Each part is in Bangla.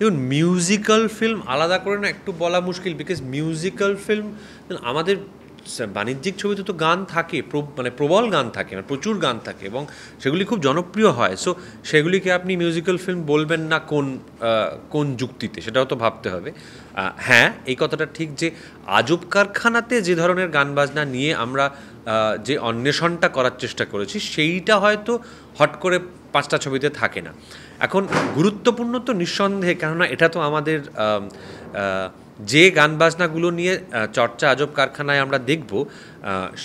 দেখুন মিউজিক্যাল ফিল্ম আলাদা করে না একটু বলা মুশকিল, বিকজ মিউজিক্যাল ফিল্ম আমাদের বাণিজ্যিক ছবিতে তো গান থাকে, মানে প্রবল গান থাকে, মানে প্রচুর গান থাকে এবং সেগুলি খুব জনপ্রিয় হয়। সো সেগুলিকে আপনি মিউজিক্যাল ফিল্ম বলবেন না কোন যুক্তিতে, সেটাও তো ভাবতে হবে। হ্যাঁ, এই কথাটা ঠিক যে আজব কারখানাতে যে ধরনের গান বাজনা নিয়ে আমরা যে অন্বেষণটা করার চেষ্টা করেছি সেইটা হয়তো হট করে 5টা ছবিতে থাকে না। এখন গুরুত্বপূর্ণ তো নিঃসন্দেহে, কেননা এটা তো আমাদের যে গান বাজনাগুলো নিয়ে চর্চা আজব কারখানায় আমরা দেখব,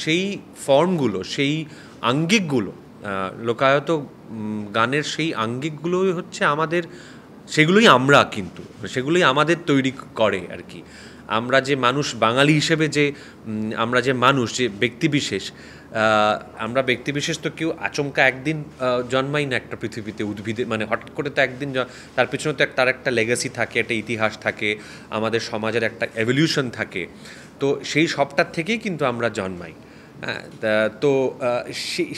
সেই ফর্মগুলো, সেই আঙ্গিকগুলো, লোকায়ত গানের সেই আঙ্গিকগুলোই হচ্ছে আমাদের, সেগুলোই আমরা, কিন্তু সেগুলোই আমাদের তৈরি করে আর কি। আমরা যে মানুষ, বাঙালি হিসেবে যে আমরা যে মানুষ, যে ব্যক্তিবিশেষ, আমরা ব্যক্তিবিশেষ তো কেউ আচমকা একদিন জন্মাই না একটা পৃথিবীতে, উদ্ভিদে মানে হঠাৎ করে তো একদিন, তার পেছনে তো তার একটা লেগাসি থাকে, একটা ইতিহাস থাকে, আমাদের সমাজের একটা এভলিউশন থাকে। তো সেই সবটার থেকেই কিন্তু আমরা জন্মাই। হ্যাঁ, তো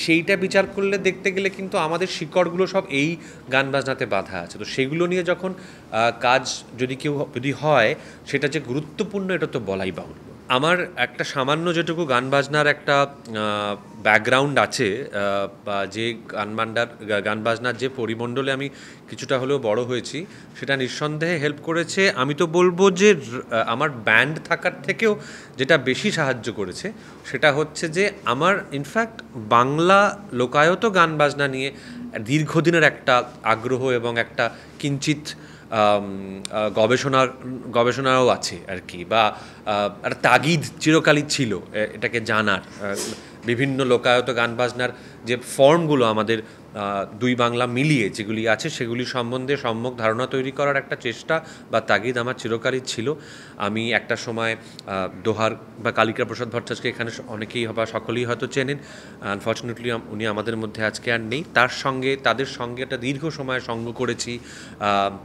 সেইটা বিচার করলে দেখতে গেলে কিন্তু আমাদের শিকড়গুলো সব এই গান বাজনাতে বাঁধা আছে। তো সেগুলো নিয়ে যখন কাজ যদি হয়, সেটা যে গুরুত্বপূর্ণ এটা তো বলাই বাহুল্য। আমার একটা সামান্য যেটুকু গান বাজনার একটা ব্যাকগ্রাউন্ড আছে, বা যে গান বাজনার যে পরিমণ্ডলে আমি কিছুটা হলেও বড় হয়েছি, সেটা নিঃসন্দেহে হেল্প করেছে। আমি তো বলবো যে আমার ব্যান্ড থাকার থেকেও যেটা বেশি সাহায্য করেছে সেটা হচ্ছে যে আমার ইনফ্যাক্ট বাংলা লোকায়ত গান বাজনা নিয়ে দীর্ঘদিনের একটা আগ্রহ এবং একটা কিঞ্চিত গবেষণাও আছে আর কি, বা একটা তাগিদ চিরকালই ছিল এটাকে জানার। বিভিন্ন লোকায়ত গান বাজনার যে ফর্মগুলো আমাদের দুই বাংলা মিলিয়ে যেগুলি আছে, সেগুলি সম্বন্ধে সম্যক ধারণা তৈরি করার একটা চেষ্টা বা তাগিদ আমার চিরকালই ছিল। আমি একটা সময় দোহার বা কালিকা প্রসাদ ভট্টাচার্যকে এখানে অনেকেই বা সকলেই হয়তো চেনেন, আনফর্চুনেটলি উনি আমাদের মধ্যে আজকে আর নেই। তাদের সঙ্গে একটা দীর্ঘ সময় সঙ্গ করেছি।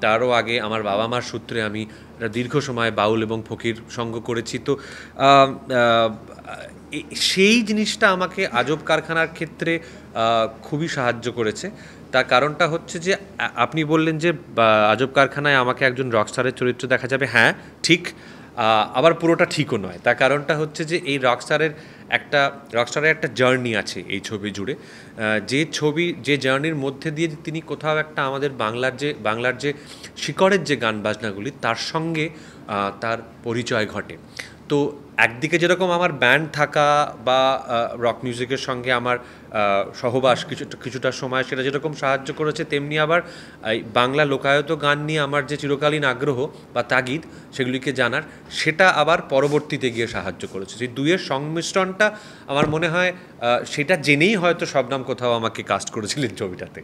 তারও আগে আমার বাবা মার সূত্রে আমি একটা দীর্ঘ সময় বাউল এবং ফকির সঙ্গ করেছি। তো সেই জিনিসটা আমাকে আজব কারখানার ক্ষেত্রে খুবই সাহায্য করেছে। তার কারণটা হচ্ছে যে আপনি বললেন যে আজব কারখানায় আমাকে একজন রকস্টারের চরিত্র দেখা যাবে। হ্যাঁ, ঠিক, আবার পুরোটা ঠিকও নয়। তার কারণটা হচ্ছে যে এই রকস্টারের একটা জার্নি আছে এই ছবি জুড়ে, যে জার্নির মধ্যে দিয়ে তিনি কোথাও একটা আমাদের বাংলার যে শিকড়ের যে গান বাজনাগুলি, তার সঙ্গে তার পরিচয় ঘটে। তো একদিকে যেরকম আমার ব্যান্ড থাকা বা রক মিউজিকের সঙ্গে আমার সহবাস কিছুটা সময় সেটা যেরকম সাহায্য করেছে, তেমনি আবার এই বাংলা লোকায়ত গান নিয়ে আমার যে চিরকালীন আগ্রহ বা তাগিদ সেগুলিকে জানার, সেটা আবার পরবর্তীতে গিয়ে সাহায্য করেছে। সেই দুইয়ের সংমিশ্রণটা আমার মনে হয় সেটা জেনেই হয়তো শবনম কোথাও আমাকে কাস্ট করেছিলেন ছবিটাতে।